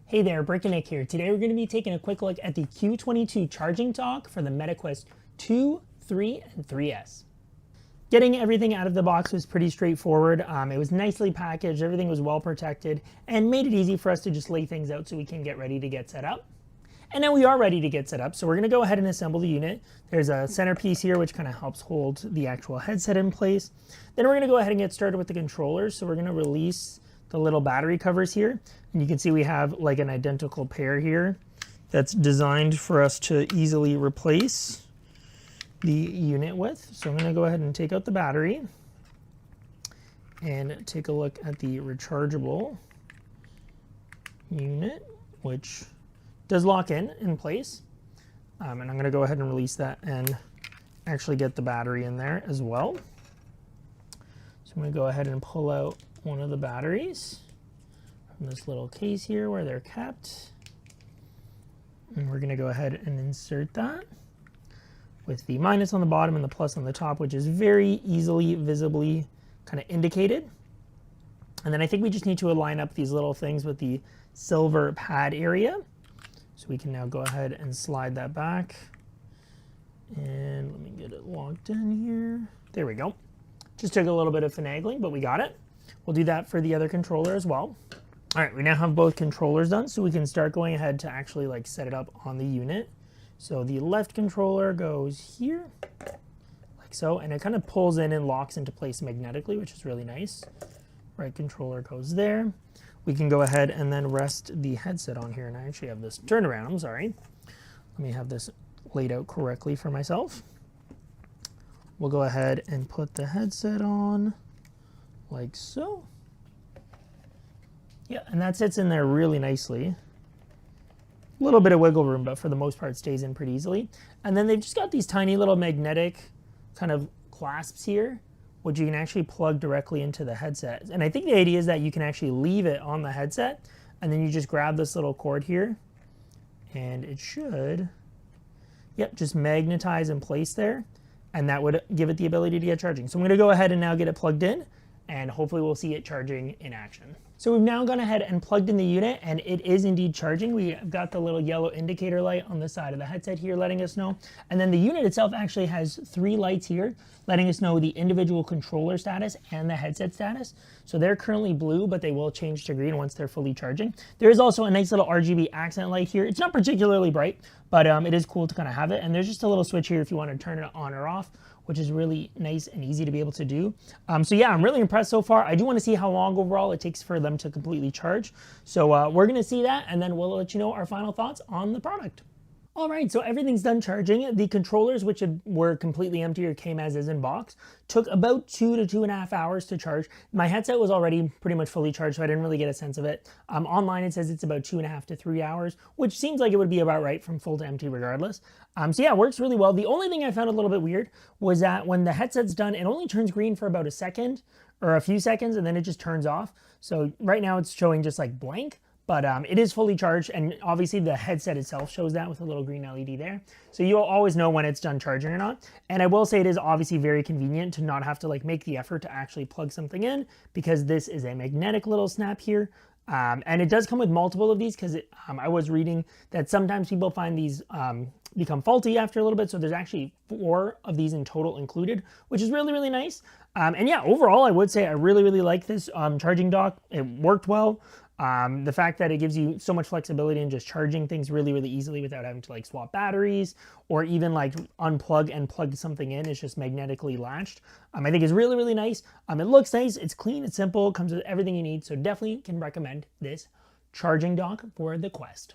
Hey there, Nick here. Today we're going to be taking a quick look at the Q22 charging dock for the MetaQuest 2, 3, and 3S. Getting everything out of the box was pretty straightforward. It was nicely packaged, everything was well protected, and made it easy for us to just lay things out so we can get ready to get set up. And now we are ready to get set up, so we're going to go ahead and assemble the unit. There's a centerpiece here which kind of helps hold the actual headset in place. Then we're going to go ahead and get started with the controllers. So we're going to release the little battery covers here, and you can see we have like an identical pair here that's designed for us to easily replace the unit with. So I'm going to go ahead and take out the battery and take a look at the rechargeable unit, which does lock in place. And I'm going to go ahead and release that and actually get the battery in there as well. So I'm going to go ahead and pull out one of the batteries from this little case here where they're kept. And we're going to go ahead and insert that with the minus on the bottom and the plus on the top, which is very easily visibly kind of indicated. And then I think we just need to align up these little things with the silver pad area. So we can now go ahead and slide that back. And let me get it locked in here. There we go. Just took a little bit of finagling, but we got it. We'll do that for the other controller as well. All right, we now have both controllers done, so we can start going ahead to actually like set it up on the unit. So the left controller goes here, like so, and it kind of pulls in and locks into place magnetically, which is really nice. Right controller goes there. We can go ahead and then rest the headset on here, and I actually have this turned around, I'm sorry. Let me have this laid out correctly for myself. We'll go ahead and put the headset on like so. Yeah, and that sits in there really nicely. A little bit of wiggle room, but for the most part stays in pretty easily. And then they've just got these tiny little magnetic kind of clasps here, which you can actually plug directly into the headset. And I think the idea is that you can actually leave it on the headset, and then you just grab this little cord here, and it should, yep, just magnetize in place there, and that would give it the ability to get charging. So I'm gonna go ahead and now get it plugged in, and hopefully we'll see it charging in action. So we've now gone ahead and plugged in the unit, and it is indeed charging. We've got the little yellow indicator light on the side of the headset here letting us know. And then the unit itself actually has 3 lights here letting us know the individual controller status and the headset status. So they're currently blue, but they will change to green once they're fully charging. There is also a nice little RGB accent light here. It's not particularly bright, but it is cool to kind of have it. And there's just a little switch here if you want to turn it on or off, which is really nice and easy to be able to do. So yeah, I'm really impressed so far. I do want to see how long overall it takes for them to completely charge. So we're gonna see that, and then we'll let you know our final thoughts on the product. All right, so everything's done charging. The controllers, which were completely empty or came as is in box, took about 2 to 2.5 hours to charge. My headset was already pretty much fully charged, so I didn't really get a sense of it. Online it says it's about 2.5 to 3 hours, which seems like it would be about right from full to empty regardless. So yeah, it works really well. The only thing I found a little bit weird was that when the headset's done, it only turns green for about a second or a few seconds, and then it just turns off. So right now it's showing just like blank. But it is fully charged, and obviously the headset itself shows that with a little green LED there. So you'll always know when it's done charging or not. And I will say it is obviously very convenient to not have to like make the effort to actually plug something in, because this is a magnetic little snap here. And it does come with multiple of these, because I was reading that sometimes people find these become faulty after a little bit. So there's actually 4 of these in total included, which is really, really nice. And yeah, overall, I would say I really, really like this charging dock. It worked well. The fact that it gives you so much flexibility in just charging things really, really easily without having to like swap batteries or even like unplug and plug something in. It's just magnetically latched. I think is really, really nice. It looks nice. It's clean. It's simple. It comes with everything you need. So definitely can recommend this charging dock for the Quest.